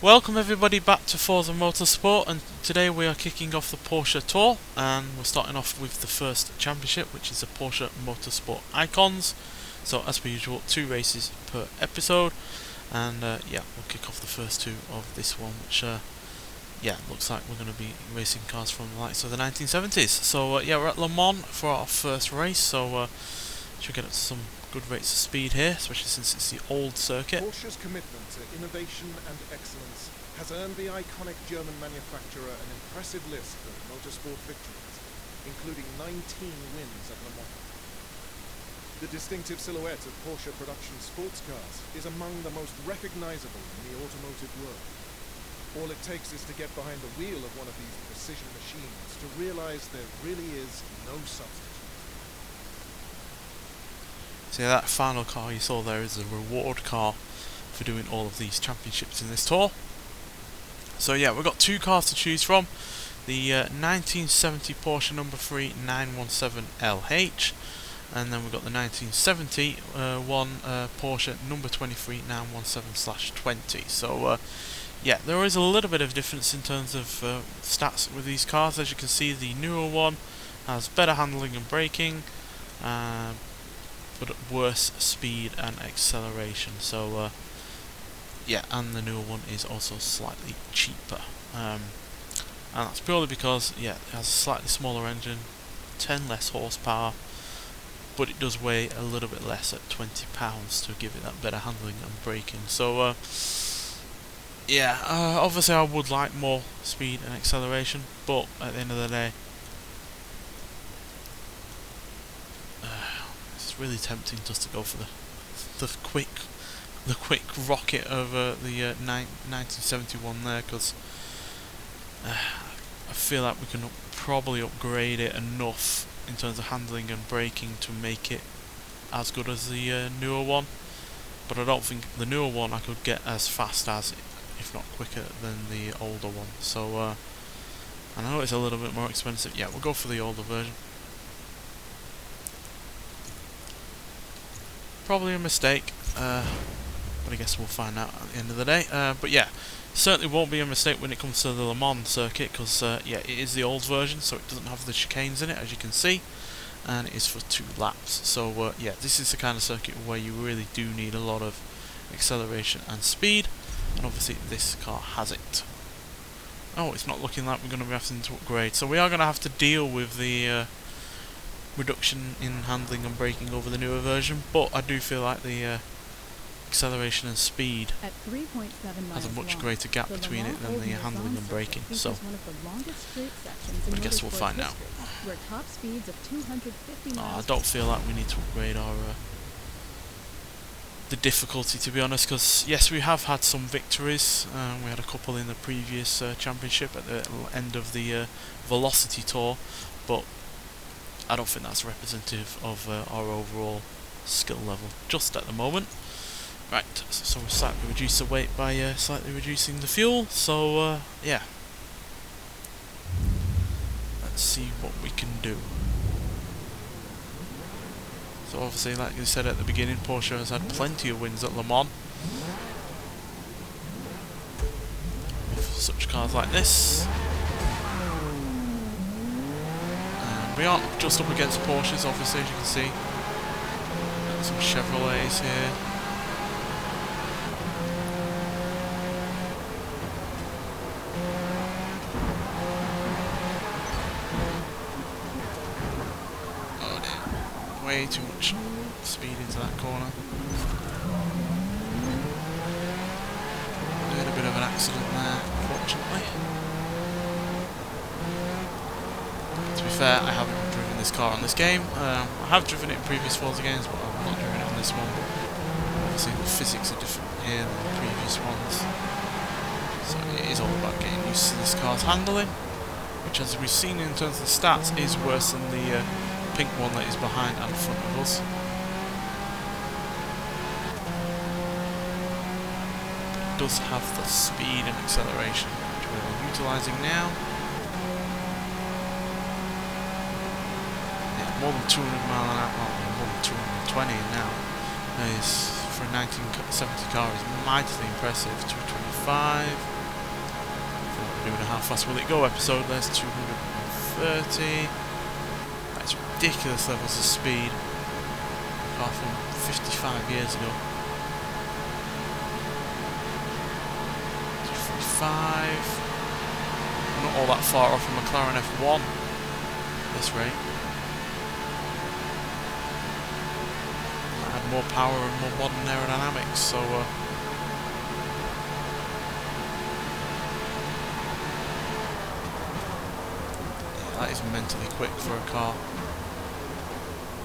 Welcome everybody back to Forza Motorsport, and today we are kicking off the Porsche Tour, and we're starting off with the first championship, which is the Porsche Motorsport Icons. So as per usual, 2 races per episode, and yeah, we'll kick off the first 2 of this one, which yeah, looks like we're going to be racing cars from the likes of the 1970s. So yeah, we're at Le Mans for our first race, so should get up to some good rates of speed here, especially since it's the old circuit. Porsche's commitment to innovation and excellence has earned the iconic German manufacturer an impressive list of motorsport victories, including 19 wins at Le Mans. The distinctive silhouette of Porsche production sports cars is among the most recognizable in the automotive world. All it takes is to get behind the wheel of one of these precision machines to realize there really is no substitute. So yeah, that final car you saw there is a reward car for doing all of these championships in this tour. So yeah, we've got 2 cars to choose from. The 1970 Porsche number 3 917 LH, and then we've got the 1971 Porsche number 23 917/20. So yeah, there is a little bit of difference in terms of stats with these cars. As you can see, the newer one has better handling and braking, but worse speed and acceleration. So yeah, and the newer one is also slightly cheaper, and that's purely because yeah, it has a slightly smaller engine, 10 less horsepower, but it does weigh a little bit less at 20 pounds to give it that better handling and braking. So yeah, obviously I would like more speed and acceleration, but at the end of the day, it's really tempting just to go for the quick rocket over the 1971 there, because I feel like we can probably upgrade it enough in terms of handling and braking to make it as good as the newer one. But I don't think the newer one I could get as fast as, if not quicker, than the older one. So I know it's a little bit more expensive. Yeah, we'll go for the older version. Probably a mistake, but I guess we'll find out at the end of the day. But yeah, certainly won't be a mistake when it comes to the Le Mans circuit, because yeah, it is the old version, so it doesn't have the chicanes in it, as you can see, and it is for 2 laps. So yeah, this is the kind of circuit where you really do need a lot of acceleration and speed, and obviously this car has it. Oh, it's not looking like we're going to be having to upgrade, so we are going to have to deal with the reduction in handling and braking over the newer version, but I do feel like the acceleration and speed has a much greater gap between it than the handling and braking. So I guess we'll find out. I don't feel like we need to upgrade our the difficulty, to be honest, because yes, we have had some victories. We had a couple in the previous championship at the end of the Velocity Tour, but I don't think that's representative of our overall skill level just at the moment. Right, so we slightly reduce the weight by slightly reducing the fuel. So yeah, let's see what we can do. So obviously, like you said at the beginning, Porsche has had plenty of wins at Le Mans with such cars like this. We aren't just up against Porsches, obviously, as you can see. Got some Chevrolets here. Oh dear. Way too much speed into that corner. We had a bit of an accident there, unfortunately. To be fair, I haven't driven this car on this game. I have driven it in previous Forza games, but I've not driven it on this one. Obviously the physics are different here than the previous ones, so it is all about getting used to this car's handling, which, as we've seen in terms of the stats, is worse than the pink one that is behind and front of us. It does have the speed and acceleration, which we're utilising now. More than 200 mile an hour, more than 220 now, is for a 1970 car is mightily impressive. 225 We're doing a how fast will it go episode. There's 230. That's ridiculous levels of speed. Apart from 55 years ago. 245. Not all that far off from McLaren F1 at this rate. I had more power and more modern aerodynamics, so yeah, that is mentally quick for a car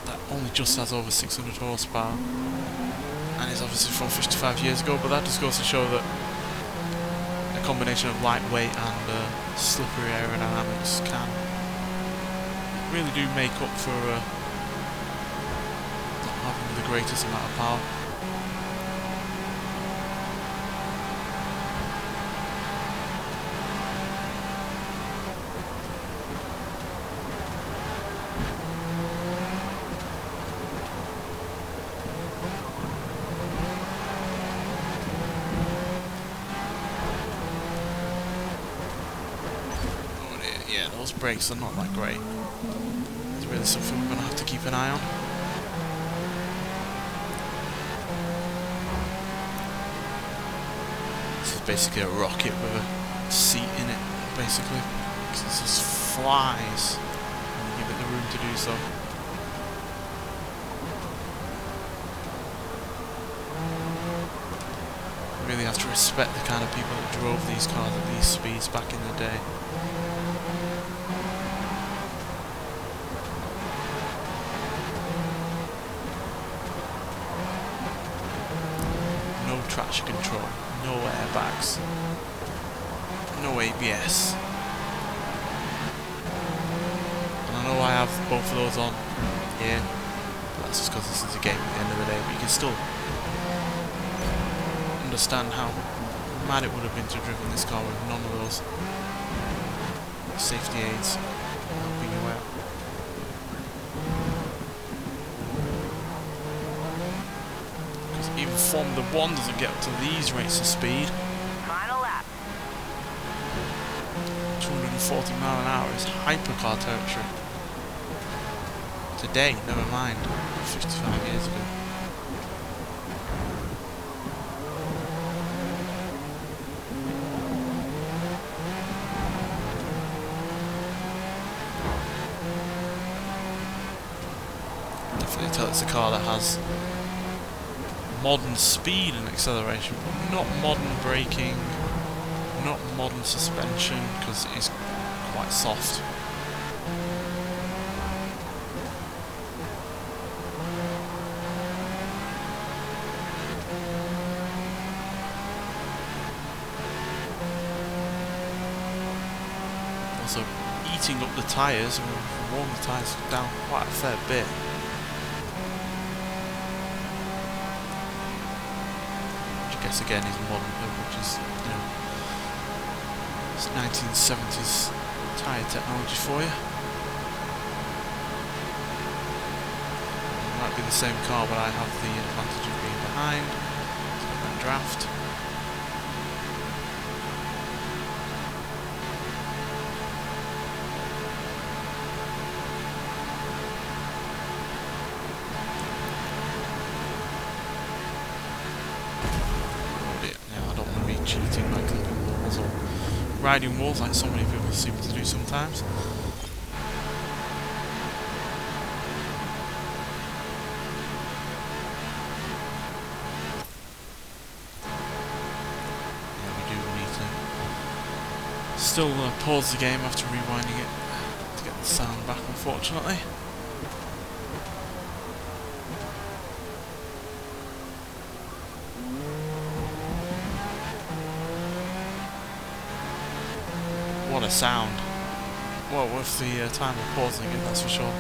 that only just has over 600 horsepower and is obviously from 55 years ago, but that just goes to show that a combination of lightweight and slippery aerodynamics can really do make up for not having the greatest amount of power. Yeah, those brakes are not that great. It's really something we're going to have to keep an eye on. This is basically a rocket with a seat in it, basically. Because it just flies when you give it the room to do so. You really have to respect the kind of people that drove these cars at these speeds back in the day. Traction control, no airbags, no ABS. And I know I have both of those on here, but that's just because this is a game at the end of the day, but you can still understand how mad it would have been to have driven this car with none of those safety aids helping you out. Even Formula 1 doesn't get up to these rates of speed. Final lap. 240 mile an hour is hypercar territory. Today, never mind, 55 years ago. Definitely tell it's a car that has modern speed and acceleration, but not modern braking, not modern suspension, because it is quite soft. Also, eating up the tyres, and we've worn the tyres down quite a fair bit. Again is modern, which is, you know, it's 1970s tyre technology for you. It might be the same car, but I have the advantage of being behind, so I can draft. Cheating by clipping walls or riding walls like so many people seem to do sometimes. Yeah, we do need to still pause the game after rewinding it to get the sound back, unfortunately. What a sound. Well, with the time of pausing it, that's for sure.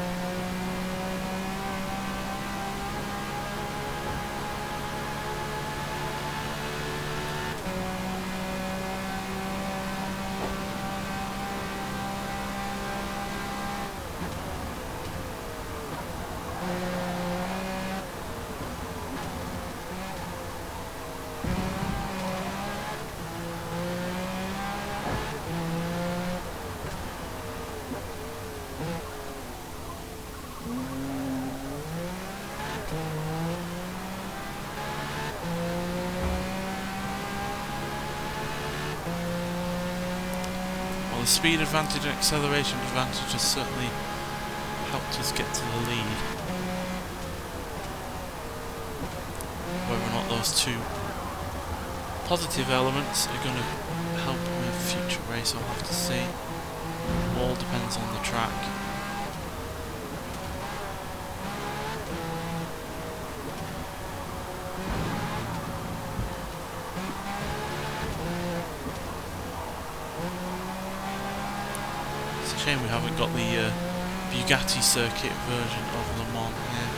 the speed advantage and acceleration advantage has certainly helped us get to the lead. Whether or not those two positive elements are going to help in a future race, I'll have to see. All depends on the track. It's a shame we haven't got the Bugatti circuit version of Le Mans here.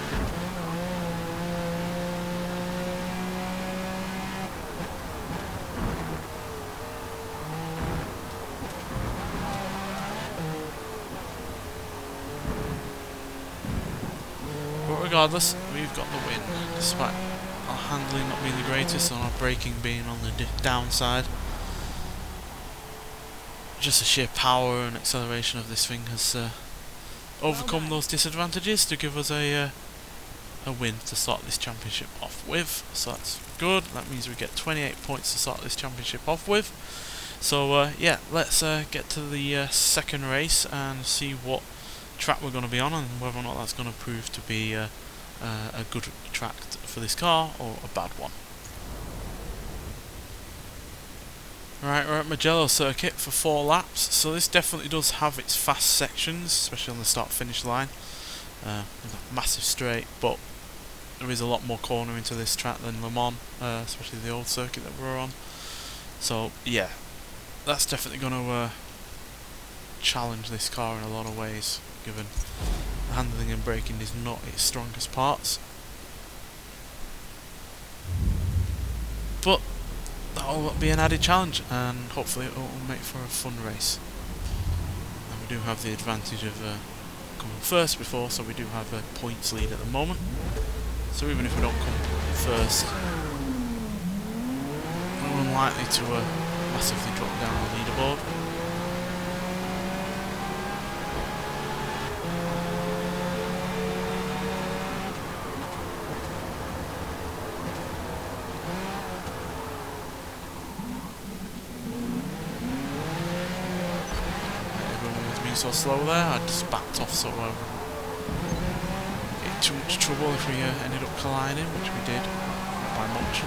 Regardless, we've got the win, despite our handling not being the greatest and our braking being on the downside. Just the sheer power and acceleration of this thing has overcome those disadvantages to give us a win to start this championship off with. So that's good. That means we get 28 points to start this championship off with. So yeah, let's get to the second race and see what track we're going to be on and whether or not that's going to prove to be a good track for this car or a bad one. Right, we're at Mugello circuit for 4 laps, so this definitely does have its fast sections, especially on the start-finish line. Massive straight, but there is a lot more cornering to this track than Le Mans, especially the old circuit that we're on. So yeah, that's definitely going to challenge this car in a lot of ways, given handling and braking is not its strongest parts. But that'll be an added challenge, and hopefully it will make for a fun race. And we do have the advantage of coming first before, so we do have a points lead at the moment. So even if we don't come first, we're unlikely to massively drop down the leaderboard. So slow there, I just backed off so I wouldn't get in too much trouble if we ended up colliding, which we did, not by much.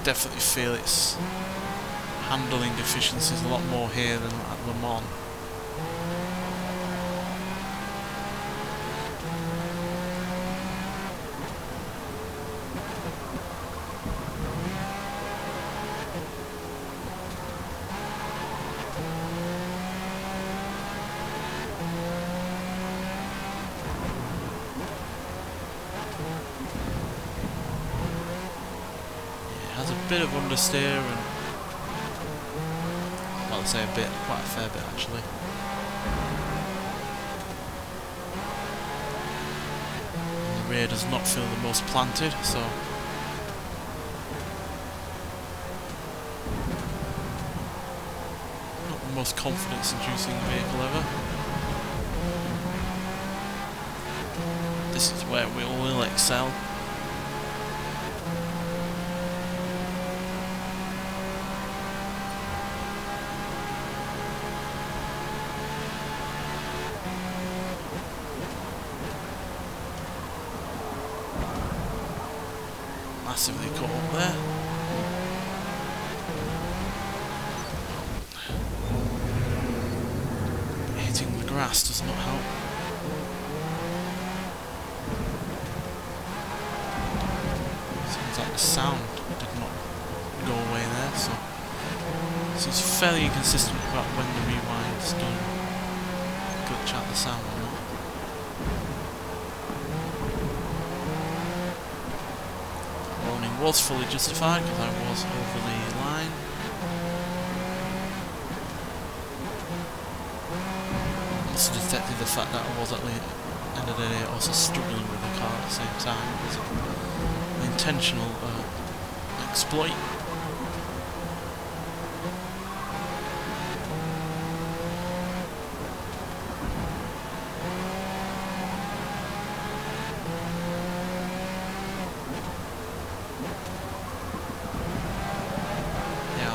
Definitely feel its handling efficiencies a lot more here than at Le Mans. Has a bit of understeer and, well, I'd say a bit, quite a fair bit actually. And the rear does not feel the most planted, so not the most confidence-inducing vehicle ever. This is where we will excel. Massively caught up there. But hitting the grass does not help. Seems like the sound did not go away there, so seems fairly inconsistent about when the rewind's done. Glitch out the sound or not. Was fully justified because I was over the line. also detected the fact that I was at the end of the day also struggling with the car at the same time. It was an intentional exploit.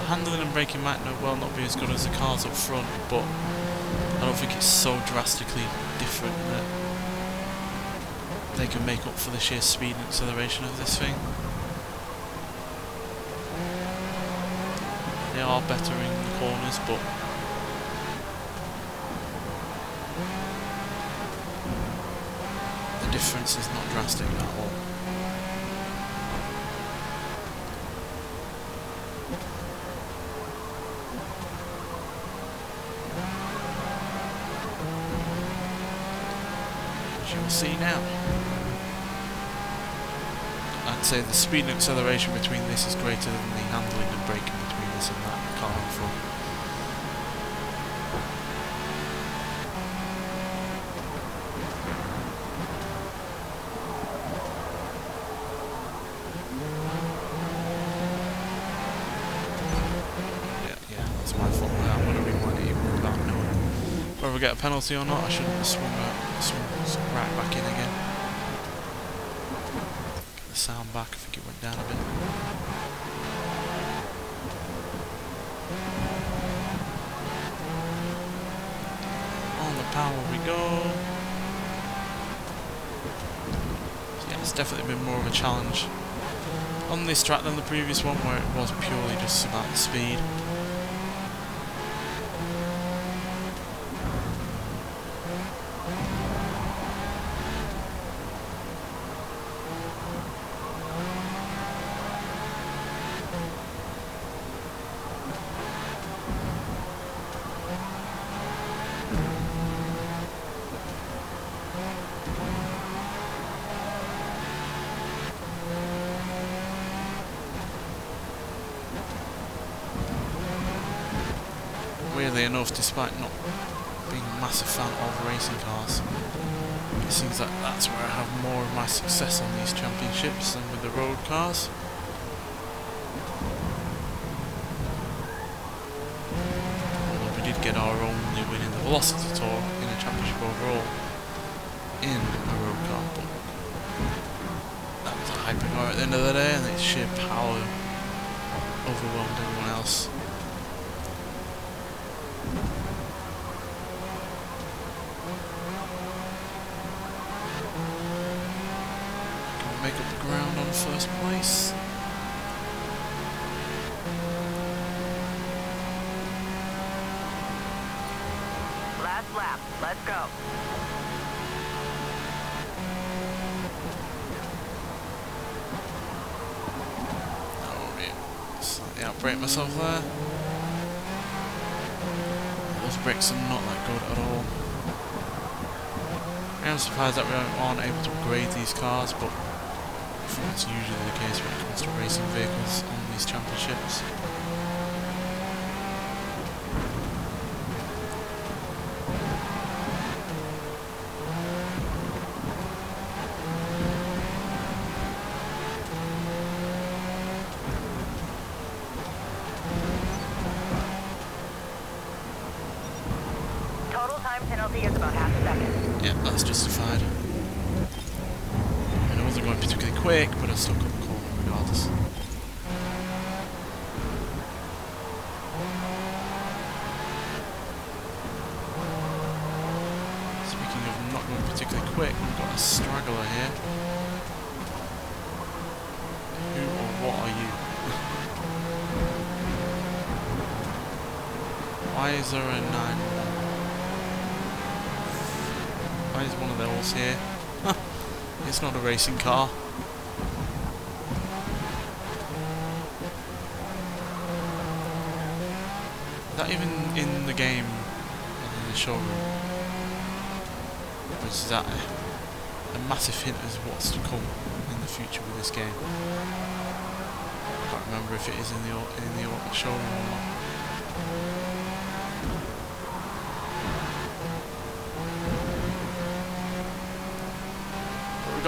Handling and braking might not be as good as the cars up front, but I don't think it's so drastically different that they can make up for the sheer speed and acceleration of this thing. They are better in the corners, but the difference is not drastic at all. You'll see now. I'd say the speed and acceleration between this is greater than the handling and braking between this and that car in front. Yeah, that's my fault. I'm going to rewind it even without knowing whether we get a penalty or not. I shouldn't have swung right back in again. Get the sound back, I think it went down a bit. On the power we go. So yeah, it's definitely been more of a challenge on this track than the previous one, where it was purely just about the speed. Weirdly enough, despite not being a massive fan of racing cars, it seems like that's where I have more of my success on these championships than with the road cars. Although we did get our only win in the Velocity Tour in a championship overall in a road car, but that was a hypercar at the end of the day, and its sheer power overwhelmed everyone else. Make up the ground on first place. Last lap, let's go. Oh dear, slightly outbrake myself there. Those brakes are not that good at all. I am surprised that we aren't able to upgrade these cars, but I think that's usually the case when it comes to racing vehicles on these championships. Total time penalty is about half a second. Yeah, that's justified. I wasn't going particularly quick, but I still got the corner regardless. Speaking of not going particularly quick, we've got a straggler here. Who or what are you? Why is there a 9? Why is one of those here? It's not a racing car. Is that even in the game, in the showroom? Or is that a massive hint as what's to come in the future with this game? I can't remember if it is in the showroom or not.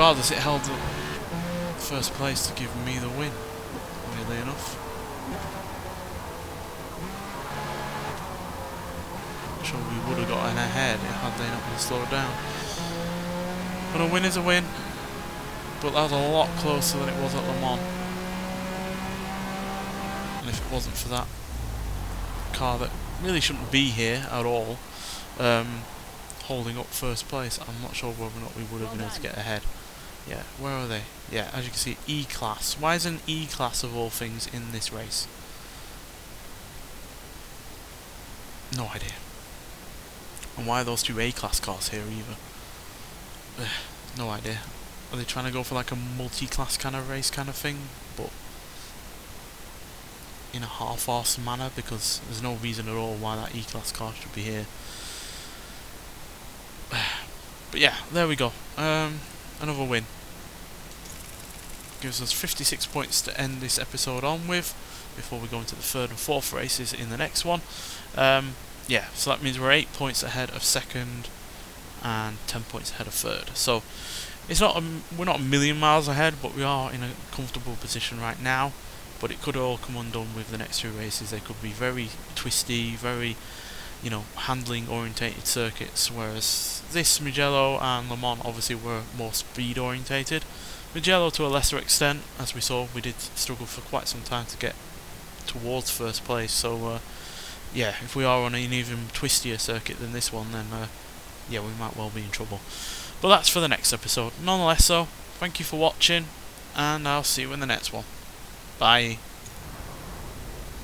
regardless, it held up first place to give me the win, weirdly enough. I'm sure we would have gotten ahead had they not been slowed down. But a win is a win, but that was a lot closer than it was at Le Mans. And if it wasn't for that car that really shouldn't be here at all, holding up first place, I'm not sure whether or not we would have been able to get ahead. Yeah, where are they? Yeah, as you can see, E-Class. Why is an E-Class of all things in this race? No idea. And why are those two A-Class cars here either? No idea. Are they trying to go for like a multi-class kind of race kind of thing? But in a half-arsed manner, because there's no reason at all why that E-Class car should be here. But yeah, there we go. Another win. Gives us 56 points to end this episode on with, before we go into the third and fourth races in the next one. Yeah, so that means we're 8 points ahead of second and 10 points ahead of third. So it's not we're not a million miles ahead, but we are in a comfortable position right now. But it could all come undone with the next two races. They could be very twisty, very, you know, handling orientated circuits, whereas this Mugello and Le Mans obviously were more speed orientated. Mugello to a lesser extent, as we saw, we did struggle for quite some time to get towards first place. So yeah, if we are on an even twistier circuit than this one, then yeah, we might well be in trouble. But that's for the next episode. Nonetheless, so thank you for watching, and I'll see you in the next one. Bye.